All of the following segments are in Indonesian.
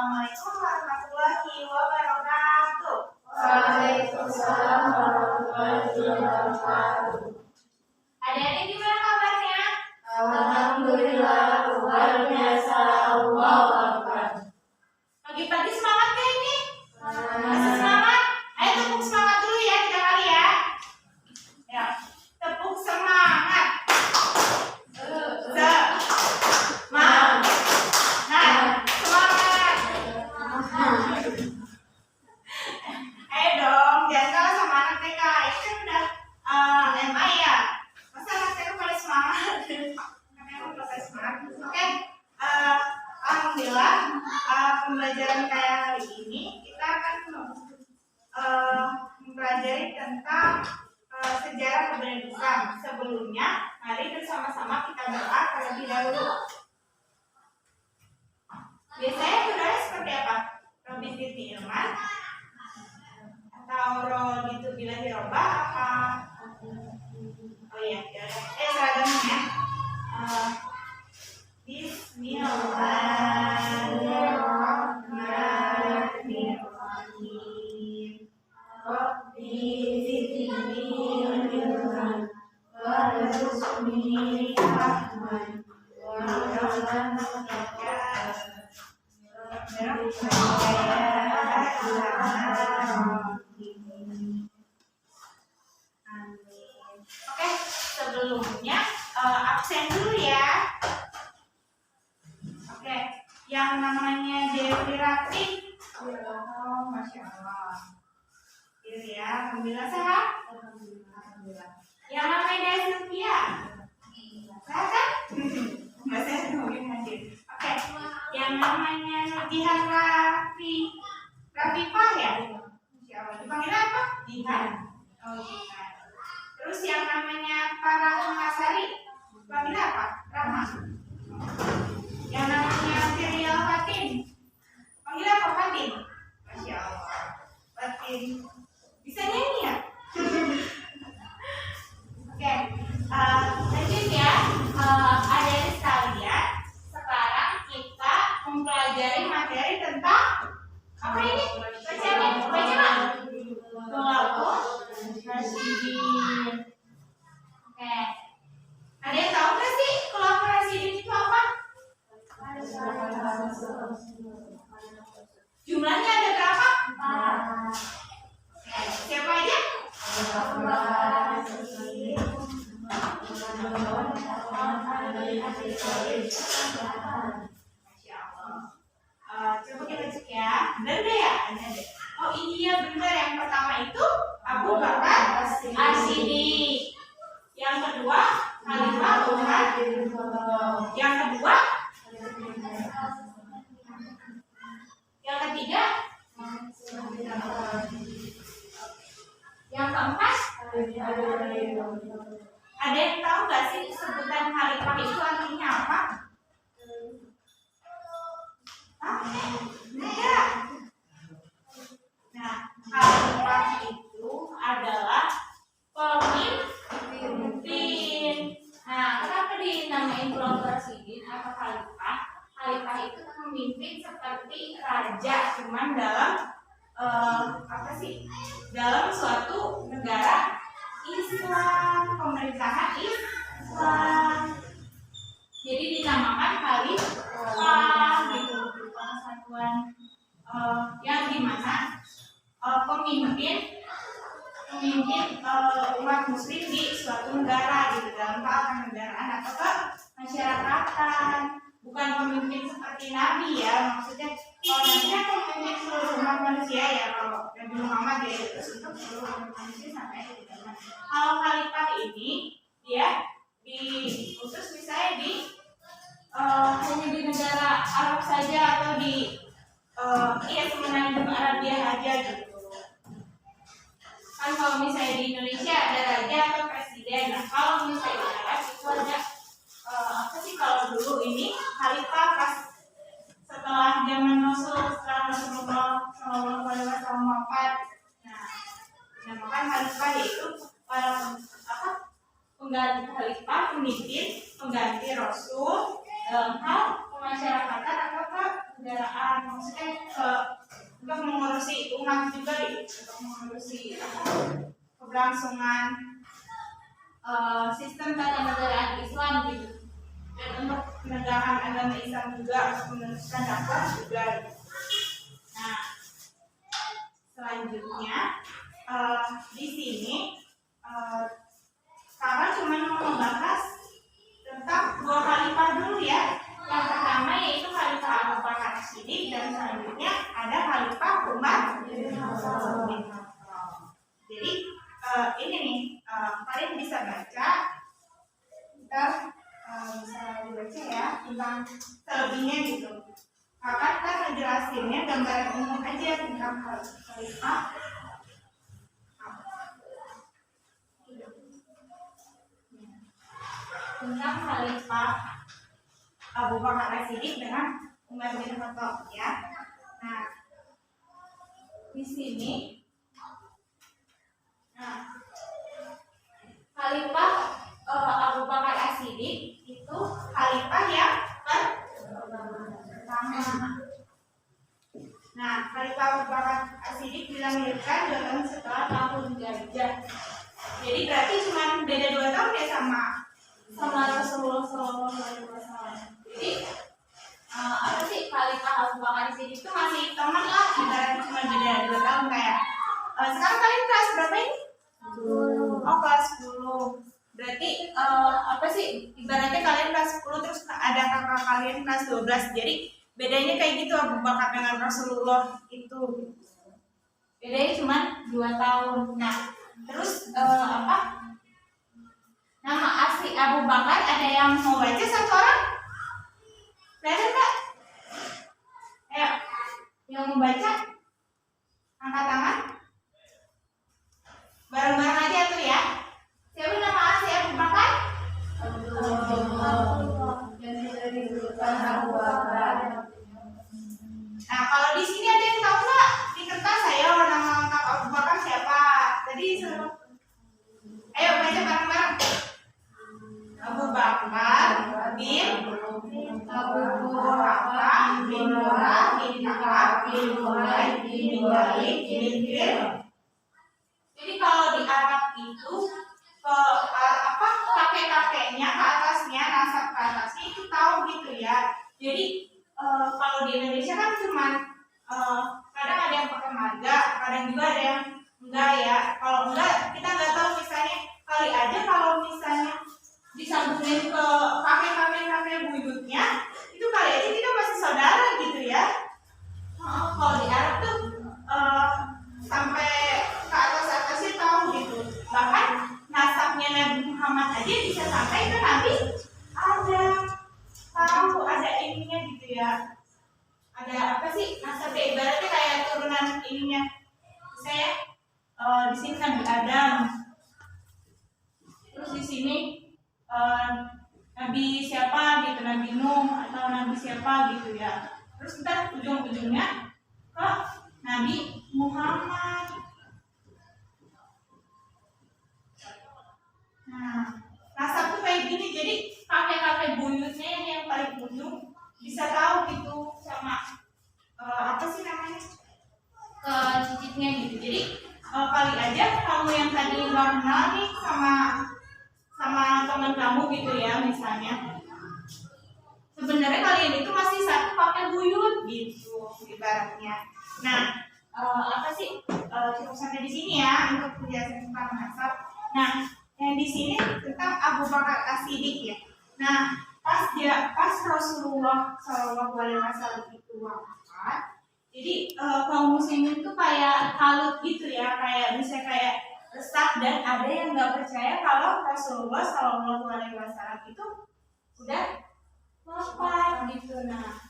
Assalamualaikum warahmatullahi wabarakatuh. Waalaikumsalam warahmatullahi wabarakatuh. Adik-adik gimana kabarnya? Alhamdulillah, luar biasa, Allahu Akbar. Pagi-pagi semangat gak ini? Masih semangat? Ayo tepuk semangat dulu ya kita kali ya. Ya, tepuk semangat. Semangat. Ayo dong, jangan kalah sama anak TK. Ini kan udah MA ya. Masa anak TK pada semangat? Katanya udah pada semangat. Oke, alhamdulillah pembelajaran kayak hari ini kita akan mempelajari tentang sejarah kependudukan. Sebelumnya, mari bersama-sama kita berdoa terlebih dahulu. Biasanya berdoa seperti apa? Robbi zidni ilman atau raditu billahi robba apa? Oh iya, seragamnya. Bismillahirrahmanirrahim. Robbi zidni ilman warzuqni rahman Oke, sebelumnya absen dulu ya. Oke, yang namanya Dewi Ratih. Oh, Masya Allah. Dewi ya, alhamdulillah sehat. Alhamdulillah. Yang namanya Desya. Sehat kan? Nggak sehat mungkin hadir. Oke, yang namanya Nurjihan Rafifah ya. Masya Allah. Dipanggil apa? Jihan. Oh, Jihan. Terus yang namanya Farah Masari, panggil apa? Rama. Yang namanya Firial Fatin, panggil apa? Fatin. Masya Allah. Fatin. Bisa nyanyi ya? Oke. Lanjut ya. Adik-adik sekalian, sekarang kita mempelajari materi tentang apa ini? Bacanya? Baca nggak? Khulafaur Rasyidin. Oke. Ada yang tahu nggak sih Khulafaur Rasyidin itu apa? Jumlahnya ada berapa? Oke. Siapa aja? Masya Allah. Coba kita cek ya. Benar deh ya? Oh iya benar. Yang pertama itu Abu Bakar As-Siddiq. Yang kedua Khalifah Umar. Yang kedua, yang ketiga, yang keempat. Ada yang tahu nggak sih sebutan khalifah itu artinya apa? Enggak. Nah, khalifah itu adalah pemimpin. Nah, kenapa dinamain Khulafaur Rasyidin atau khalifah? Khalifah itu pemimpin seperti raja, cuman dalam apa sih? Dalam suatu negara Islam, pemerintahan Islam. Jadi dinamakan khalifah gitu, persatuan yang dimana pemimpin umat muslim di suatu negara gitu, dalam hal kenegaraan atau kemasyarakatan. Bukan pemimpin seperti nabi ya, maksudnya kalau nabi kan pemimpin seluruh umat manusia ya, kalau Nabi Muhammad ya itu untuk seluruh umat manusia sampai ke zaman. Kalau khalifah ini dia diutus misalnya di hanya di negara Arab saja atau di semenanjung Arabia aja gitu. Kan kalau misalnya di Indonesia ada raja atau presiden. Nah, kalau misalnya di Arab itu ada apa sih kalau dulu ini khalifah pas setelah zaman setelah Rasulullah SAW wafat. Nah, dinamakan khalifah yaitu para pengganti khalifah, pemimpin, pengganti Rasul dalam hal kemasyarakatan atau kenegaraan. kerajaan, maksudnya untuk mengurusi umat juga, untuk mengurusi keberlangsungan sistem tata negaraan Islam gitu, dan untuk penegakan agama Islam juga, untuk meneruskan dakwah juga. Nah, selanjutnya di sini Kakak cuma mau membahas tentang 2 khalifah dulu ya. Yang pertama yaitu Khalifah Abu Bakar As-Siddiq, dan selanjutnya ada Khalifah Umar bin Khattab. Jadi ini nih, kalian bisa baca, kita bisa dibaca ya tentang selebihnya gitu. Kakak kan ngejelasinnya gambaran umum aja tentang Khalifah. Tentang Khalifah Abu Bakar As-Siddiq dengan Umar bin Khattab ya. Nah, di sini Khalifah Abu Bakar As-Siddiq itu khalifah yang pertama. Nah, Khalifah Abu Bakar As-Siddiq dilahirkan 2 tahun setelah tahun Gajah. Jadi berarti cuma beda 2 tahun ya sama Rasulullah SAW. Jadi apa sih, Khalifah Abu Bakar As-Siddiq itu masih teman lah, ibaratnya cuma beda 2 tahun kayak sekarang kalian kelas berapa ini? 10. Oh, kelas 10. Berarti apa sih, ibaratnya kalian kelas 10 terus ada kakak kalian kelas 12. Jadi bedanya kayak gitu, Abu Bakar dengan Rasulullah itu bedanya cuma 2 tahun. Nah, terus nama asli Abu Bakar, ada yang mau baca satu orang? Kelihatan nggak? Ayo, yang mau baca angkat tangan. Bareng-bareng aja tuh ya. Siapa nama asli Abu Bakar? Nah, kalau di sini ada yang tahu nggak? Di kertas saya nama lengkap Abu Bakar siapa? Tadi suruh. Ayo baca bareng-bareng. Abu Bakar bin Murrah bin Ka'ab bin Lu'ay bin Walid bin Fir. Jadi kalau di Arab itu kakek-kakeknya ke atasnya, nasab ke atasnya itu tahu gitu ya. Jadi kalau di Indonesia kan cuman kadang ada yang pakai marga, kadang juga ada yang enggak ya. Kalau enggak, kita nggak tahu, misalnya kali aja kalau misalnya disambungin ke kakek buyutnya, itu kali aja kita masih saudara gitu ya. Kalau di Arab tuh sampai ke atasnya tahu gitu. Bahkan nasabnya Nabi Muhammad aja bisa sampai ke Nabi Adam, tahu ada ininya gitu ya. Ada apa sih nasabnya, ibaratnya kayak turunan ininya. Saya di sini Nabi Adam, terus di sini Nabi siapa gitu, Nabi Nuh atau Nabi siapa gitu ya. Terus ntar ujung-ujungnya ke Nabi Muhammad. Nah, nasab tuh kayak gini, jadi kakek buyutnya yang paling ujung bisa tahu gitu sama apa sih namanya, ke cicitnya gitu. Jadi kali aja kamu yang tadi nggak kenal nih sama teman kamu gitu ya, misalnya sebenarnya kalian itu masih satu pakai buyut gitu ibaratnya. Nah, apa sih, cukup sampai di sini ya untuk penjelasan tentang nasab. Nah, yang di sini tentang Abu Bakar As-Siddiq ya. Nah, pas Rasulullah SAW itu wafat, jadi kaum muslimin itu kayak kalut gitu ya, kayak bisa kayak resah, dan ada yang nggak percaya kalau Rasulullah SAW itu udah wafat gitu. Nah,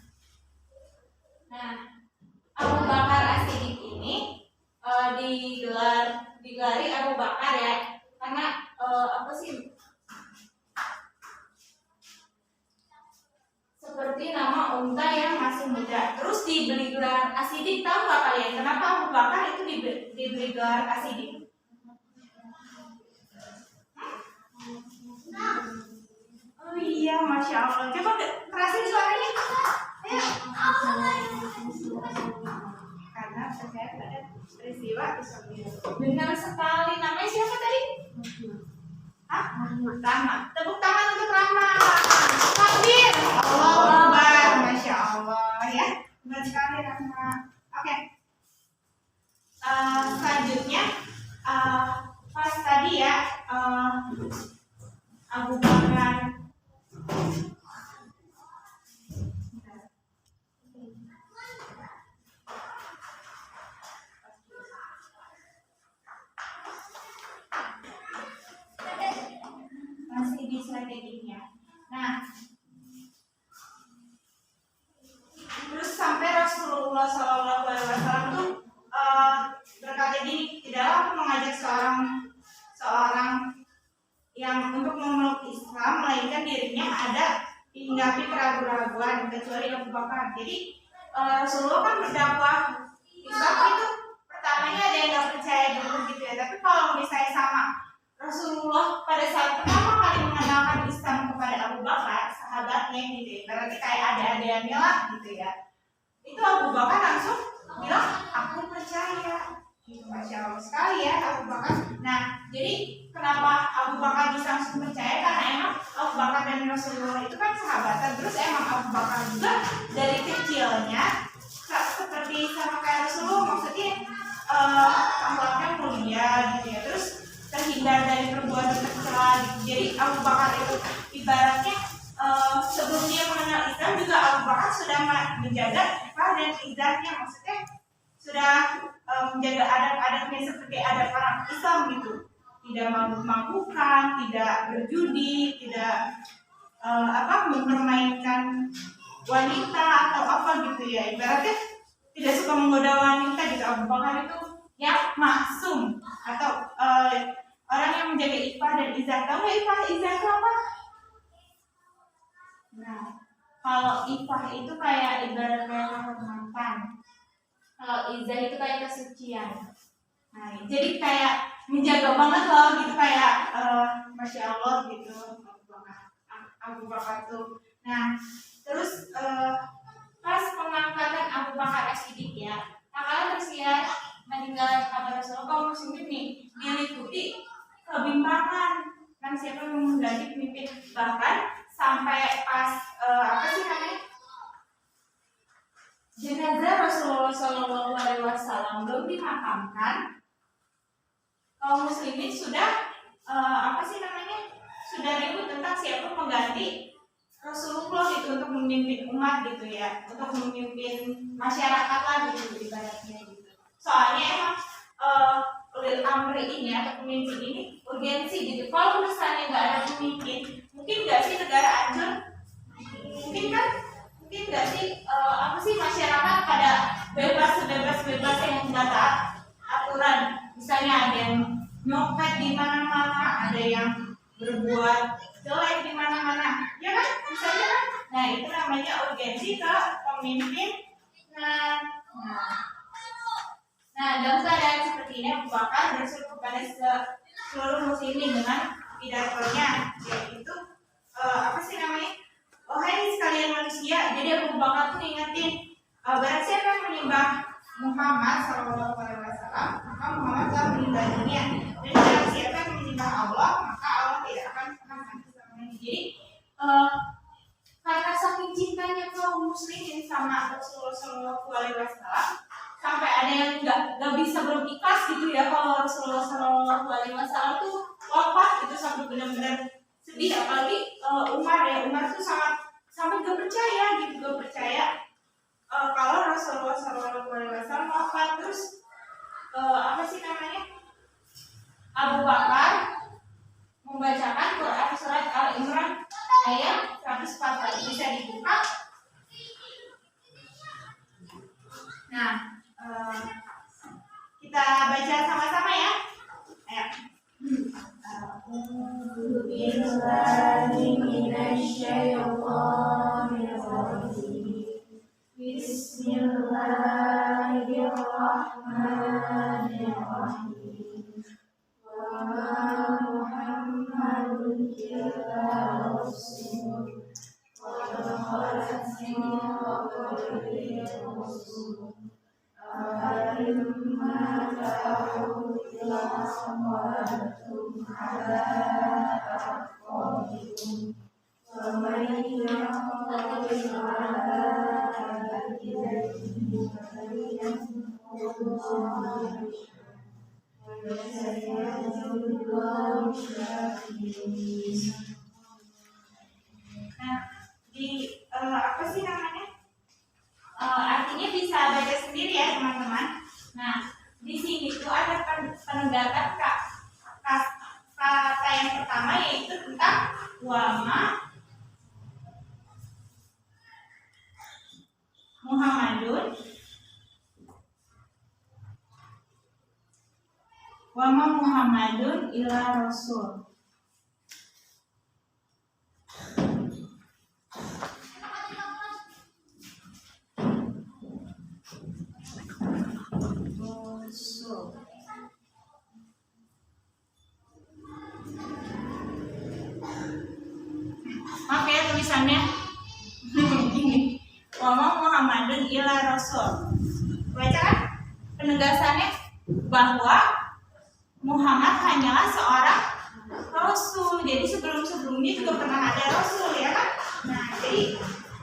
Abu Bakar As-Siddiq ini digelari Abu Bakar ya, karena apa sih, seperti nama unta yang masih muda. Terus diberi gelar As-Siddiq, tahu nggak kalian kenapa Abu Bakar itu diberi gelar As-Siddiq? Oh iya, Masya Allah. Coba kerasin suaranya. Ayo. Karena percaya pada peristiwa Israel. Benar sekali. Namanya siapa tadi? Hah? Rama. Tepuk tangan untuk Rama. Takbir. Allahu Akbar. Masya Allah ya. Benar sekali Rama. Oke. Selanjutnya pas tadi ya Abu Bakar masih di strateginya. Nah, terus sampai Rasulullah SAW tuh berkata gini, tidaklah aku mengajak seorang yang untuk memeluk Islam melainkan dirinya ada dihinggapi keraguan-keraguan kecuali Abu Bakar. Jadi Rasulullah kan berdakwah Islam itu pertamanya ada yang nggak percaya dulu gitu ya. Tapi kalau misalnya sama Rasulullah pada saat pertama kali mengenalkan Islam kepada Abu Bakar, sahabatnya gitu ya, berarti kayak ada-adanya lah gitu ya. Itu Abu Bakar langsung bilang, aku percaya. Gitu, Masya Allah sekali ya Abu Bakar. Nah, jadi kenapa Abu Bakar bisa langsung percaya? Karena emang Abu Bakar dan Rasulullah itu kan sahabatan. Terus emang Abu Bakar juga dari kecilnya seperti sama kayak Rasulullah, maksudnya akhlaknya mulia gitu ya. Terus terhindar dari perbuatan tercela gitu. Jadi Abu Bakar itu ibaratnya sebelum dia mengenal Islam juga Abu Bakar sudah menjaga ifah dan izzahnya, maksudnya sudah menjaga adat-adatnya seperti adat orang Islam gitu, tidak mabuk-mabukan, tidak berjudi, tidak mempermainkan wanita atau apa gitu ya, ibaratnya tidak suka menggoda wanita gitu. Abu Bakar itu yang maksum atau orang yang menjaga ifah dan izzah. Tahu nggak ifah izzah itu apa? Nah, kalau ifah itu kayak ibaratnya kehormatan. Kalau izzah itu kayak kesucian. Nah, jadi kayak menjaga banget loh gitu, kayak Masya Allah gitu Abu Bakar tuh. Nah, terus pas pengangkatan Abu Bakar As-Siddiq ya, kalian tersiar meninggalkan kabar Rasulullah, kaum muslimin nih diliputi kebimbangan kan siapa yang mengganti pemimpin, bahkan sampai pas jenazah Rasulullah SAW belum dimakamkan, kaum muslimin sudah sudah ribut tentang siapa pengganti Rasulullah itu untuk memimpin umat gitu ya, untuk memimpin masyarakat lah gitu ibaratnya gitu. Soalnya emang ulil amri ini atau pemimpin ini urgensi gitu. Kalau misalnya nggak ada pemimpin, mungkin nggak sih negara hancur? Mungkin nggak sih masyarakat pada bebas yang nggak taat aturan. Misalnya ada yang nyopet di mana-mana, ada yang berbuat jelek di mana-mana, ya kan? Misalnya kan? Nah, itu namanya urgensi ke pemimpin. Nah, dalam keadaan seperti ini Abu Bakar bersuruh kepada seluruh muslimin dengan pidatonya, yaitu wahai sekalian manusia. Jadi Abu Bakar tuh ingetin, barang siapa yang menyembah Muhammad SAW, maka Muhammad telah meninggal dunia. Dan barang siapa yang menyembah Allah, maka Allah tidak akan pernah mati selamanya. Jadi karena saking cintanya kaum muslimin sama Rasulullah SAW, sampai ada yang nggak bisa berikhlas gitu ya kalau Rasulullah SAW tuh wafat gitu, sampai benar-benar sedih. Apalagi Umar tuh sampai gak percaya kalau Rasulullah SAW wafat. Terus Abu Bakar membacakan Quran surat Al-Imran ayat 104, bisa dibuka. Nah, kita baca sama-sama ya. Ayo. Bismillahirrahmanirrahim. Wa ma Muhammadun illa rasul Nah, apa sih namanya? Artinya bisa baca sendiri ya teman-teman. Nah, di sini tuh ada penegakan kata yang pertama yaitu tentang wama Muhammadun illa rasul. Maaf ya tulisannya gini. Wama Muhammadun illa rasul. Baca kan penegasannya bahwa Muhammad hanyalah seorang rasul. Jadi sebelum-sebelumnya juga pernah ada rasul ya kan? Nah, jadi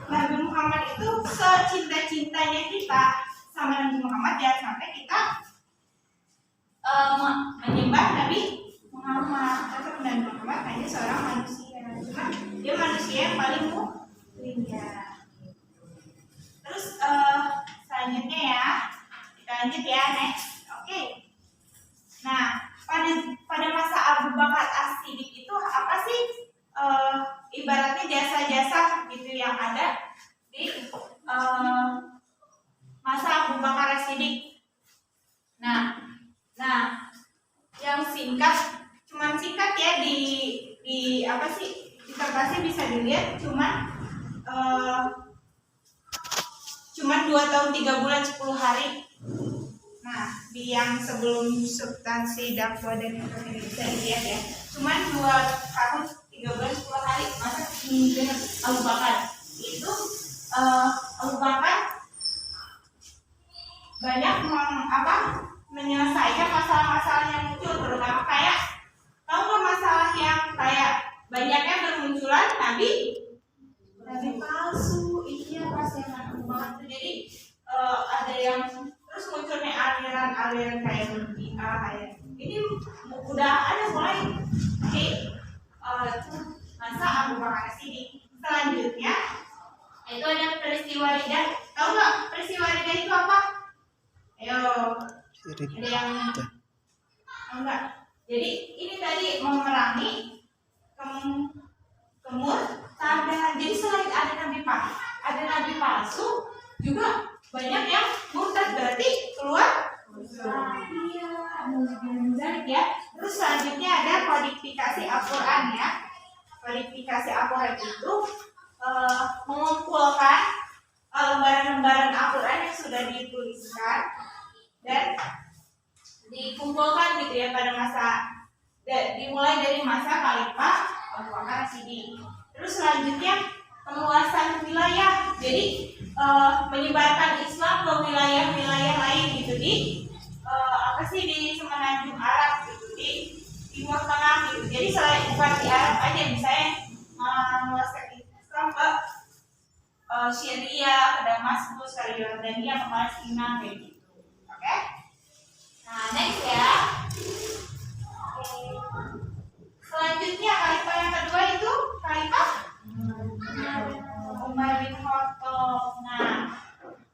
Nabi Muhammad itu secinta-cintanya kita sama Nabi Muhammad, jangan sampai kita menyembah Nabi Muhammad. Tetap Nabi Muhammad hanya seorang manusia. Cuma dia manusia yang paling mulia. Terus selanjutnya ya, kita lanjut ya, next. Oke. Nah, pada masa Abu Bakar As-Siddiq itu apa sih ibaratnya jasa-jasa gitu yang ada di masa Abu Bakar As-Siddiq. Nah, yang cuman singkat ya di apa sih? Disertasi bisa dilihat cuman 2 tahun 3 bulan 10 hari. Nah, di yang sebelum substansi dakwah dan ini bisa dilihat ya. Cuman 2 tahun 3 bulan 10 hari masa kepemimpinan Abu Bakar. Itu Abu Bakar banyak menyelesaikan masalah-masalah yang muncul, terutama kayak tahu nggak masalah yang kayak banyaknya bermunculan nabi palsu. Iya pas yang Abu Bakar. Jadi ada yang terus munculnya aliran kayak Murji'ah kayak ini udah ada mulai di masa Abu Bakar Siddiq. Selanjutnya itu ada peristiwa Riddah. Tahu nggak peristiwa Riddah itu apa? Ayo, ada yang tahu nggak? Jadi ini tadi memerangi kemurtadan. Jadi selain ada nabi palsu juga banyak yang murtad, berarti keluar. Iya, ya. Terus selanjutnya ada kodifikasi Al-Quran ya. Kodifikasi Al-Quran itu mengumpulkan lembaran-lembaran Al-Quran yang sudah dituliskan dan dikumpulkan gitu ya pada masa dimulai dari masa Khalifah Abu Bakar Siddiq. Terus selanjutnya penguasaan wilayah. Jadi menyebarkan Islam ke wilayah-wilayah lain gitu di di semenanjung Arab gitu, di Timur Tengah gitu. Jadi selain bukan di Arab aja, misalnya menguasai Islam ke Syria, ke Damaskus, ke Yordania, ke Palestina kayak gitu. Oke? Nah, next ya. Selanjutnya khalifah yang kedua itu khalifah Umar bin Khattab. Nah,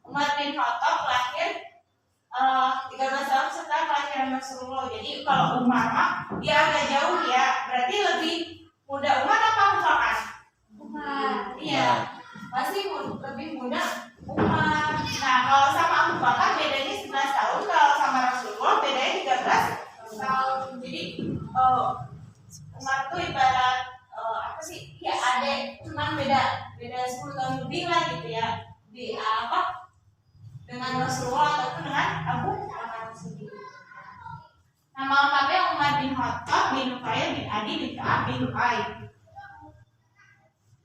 Umar bin Khattab lahir 13 tahun setelah kelahiran Rasulullah. Jadi kalau Umar dia agak jauh ya, berarti lebih muda Umar apa Abu Bakar? Umar. Iya, masih lebih muda Umar. Nah, kalau sama Abu Bakar bedanya 11 tahun, kalau sama Rasulullah bedanya 13 tahun. Jadi Umar tuh ibarat ya adek, cuman beda 10 tahun lebih lah gitu ya di dengan Rasulullah ataupun dengan Abu Bakar Siddiq. Nama lengkapnya Umar bin Khattab bin Nufail bin Adi bin Ka'ab bin Lu'ay.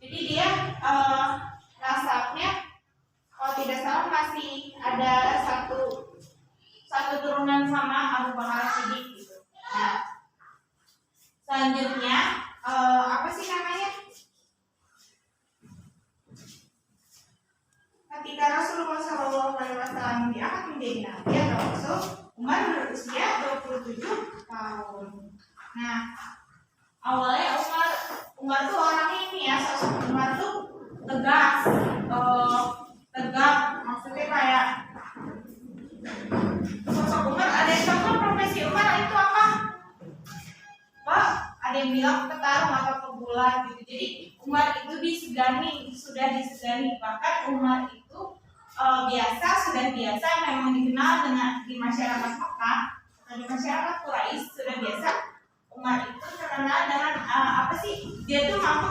Jadi dia nasabnya masih ada satu turunan sama Abu Bakar Siddiq gitu. Nah, selanjutnya apa sih namanya? Ketika Rasulullah SAW diangkat menjadi nabi atau rasul, Umar berusia 27 tahun. Nah, awalnya Umar tuh orangnya ini ya, sosok Umar tuh tegas, tegak, maksudnya kayak sosok Umar. Ada yang tahu kan profesi Umar itu apa? Pak, ada yang bilang petarung atau pegulat gitu. Jadi Umar itu sudah disegani. Bahkan Umar itu sudah biasa memang dikenal di masyarakat Mekah atau di masyarakat Quraisy sudah biasa. Umar itu terkenal dengan dia tuh mampu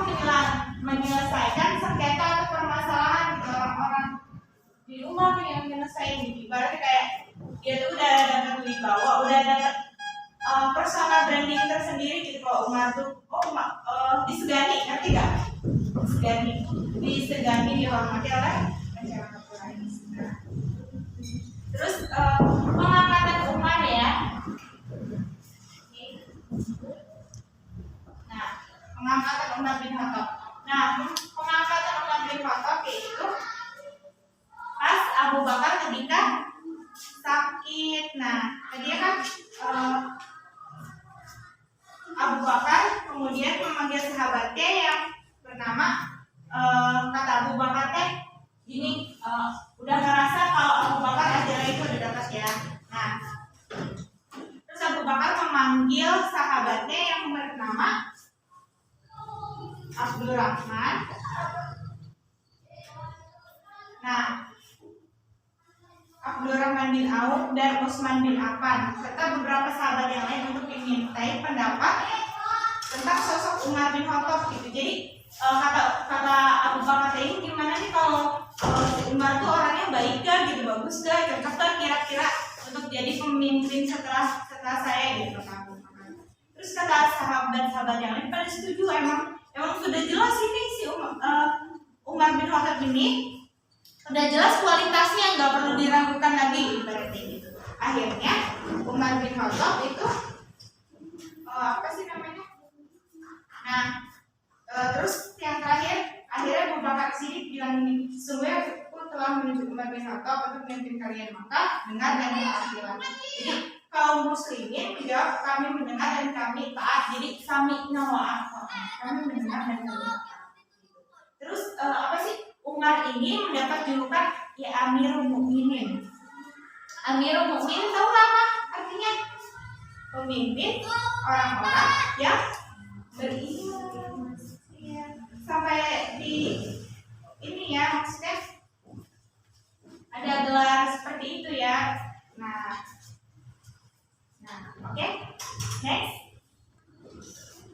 menyelesaikan sengketa atau permasalahan gitu orang-orang di rumah yang menyelesaikan gitu. Ibaratnya kayak dia tuh udah dapat wibawa, udah dapat personal branding tersendiri gitu. Kalau Umar tuh disegani, ngerti gak? Disegani dihormati oleh masyarakat Quraisy. Terus pengangkatan Umar ya. Nah, pengangkatan Umar bin Khattab. Nah, pengangkatan Umar bin Khattab itu pas Abu Bakar ketika sakit. Nah, dia kan Abu Bakar kemudian memanggil sahabatnya yang bernama kata Abu Bakar gini, udah ngerasa kalau Abu Bakar ajalnya itu udah dekat ya. Nah, terus Abu Bakar memanggil sahabatnya yang bernama Abdurrahman. Nah, Abdurrahman bin Auf dan Utsman bin Affan serta beberapa sahabat yang lain untuk dimintai pendapat tentang sosok Umar bin Khattab gitu. Jadi kata Abu Bakar ini gimana nih kalau Umar tuh orangnya baik gak gitu, bagus gak, cocok gak kira-kira untuk jadi pemimpin setelah saya gitu kan. Terus kata sahabat-sahabat yang lain pada setuju, emang sudah jelas ini si Umar bin Khattab ini udah jelas kualitasnya, nggak perlu diragukan lagi ibaratnya gitu. Akhirnya Umar bin Khattab itu apa sih namanya? Nah, terus yang terakhir akhirnya Abu Bakar Siddiq bilang ini, sungguh aku telah menunjuk Umar bin Khattab untuk memimpin kalian Makkah, dengar dan taatilah. Jadi kaum muslimin menjawab, kami mendengar dan kami taat. Jadi sami'na wa ata'na, kami mendengar dan kami taat. Terus apa sih? Umar ini mendapat julukan ya Amirul Mukminin. Amirul Mukminin tahu apa artinya? Pemimpin orang-orang yang beriman. Ya, sampai di ini ya, maksudnya ada gelar seperti itu ya. Nah, oke. Next.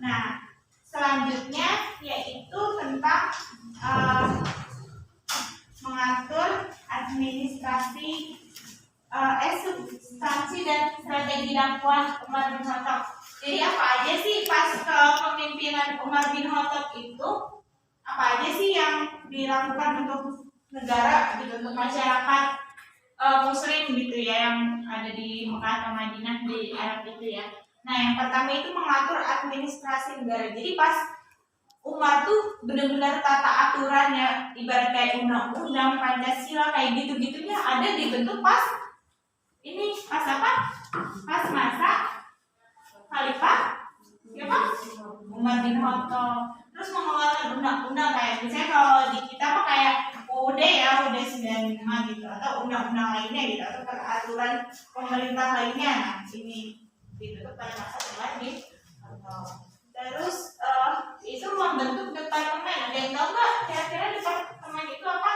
Nah, selanjutnya yaitu tentang mengatur administrasi substansi dan strategi dakwah Umar bin Khattab. Jadi apa aja sih pas kepemimpinan Umar bin Khattab itu, apa aja sih yang dilakukan untuk negara gitu, untuk masyarakat muslim gitu ya yang ada di Mekah atau Madinah di Arab itu ya. Nah, yang pertama itu mengatur administrasi negara. Jadi pas Umar tuh benar-benar tata aturannya, ibarat kayak undang-undang Pancasila kayak gitu-gitunya ada dibentuk pas apa? Pas masa Khalifah siapa? Umar bin Khattab. Terus mengeluarkan undang-undang kayak misalnya kalau di kita apa kayak UUD ya, UUD 95 gitu, atau undang-undang lainnya gitu, atau peraturan pemerintah lainnya. Nah, ini dibentuk pada masa Umar bin Khattab. Terus itu membentuk departemen. Ada yang tahu nggak kira-kira departemen itu apa?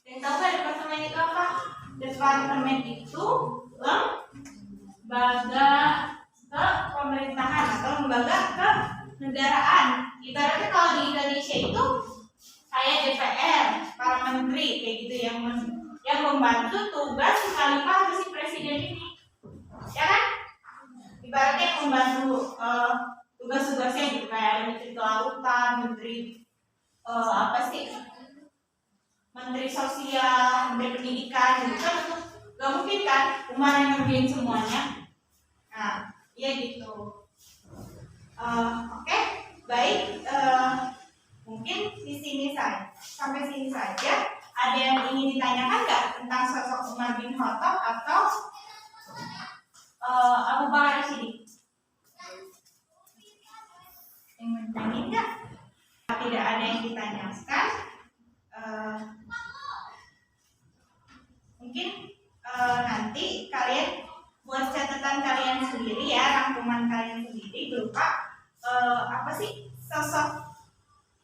Yang tahu nggak departemen itu apa? Departemen itu lembaga pemerintahan atau lembaga kenegaraan. Ibaratnya kalau di Indonesia itu kayak DPR, para menteri kayak gitu yang membantu tugas si Khalifah atau si presiden ini, ya kan? Ibaratnya membantu tugas-tugasnya gitu, kayak menteri kelautan, menteri apa sih Menteri Sosial, Menteri Pendidikan, gitu kan untuk gak mungkin kan Umar yang ngerjain semuanya. Nah, ya gitu. Oke, baik. Mungkin di sini saja, sampai sini saja. Ada yang ingin ditanyakan nggak tentang sosok Umar bin Khattab atau Abu Bakar Siddiq? Ingin bertanya nggak? Tidak ada yang ditanyakan. Mungkin nanti kalian buat catatan kalian sendiri ya, rangkuman kalian sendiri berupa apa sih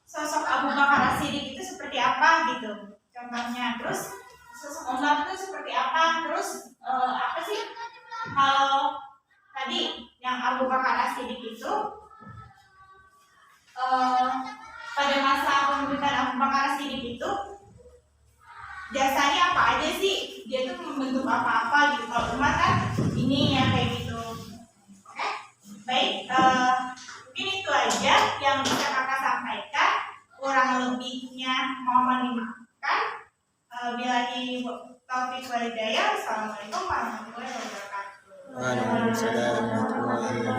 sosok Abu Bakar Siddiq itu seperti apa gitu contohnya, terus sosok Umar itu seperti apa, terus apa sih kalau tadi yang Abu Bakar Siddiq itu pada masa kepemimpinan Abu Bakar Siddiq itu jasanya apa aja sih, dia tuh membentuk apa-apa gitu. Kalau Umar kan ini ya kayak gitu. Oke, baik, mungkin itu aja yang bisa kakak sampaikan, kurang lebihnya mohon dimaafkan. Billahi taufiq wal hidayah. Assalamualaikum warahmatullahi wabarakatuh. Waalaikumsalam warahmatullahi wabarakatuh.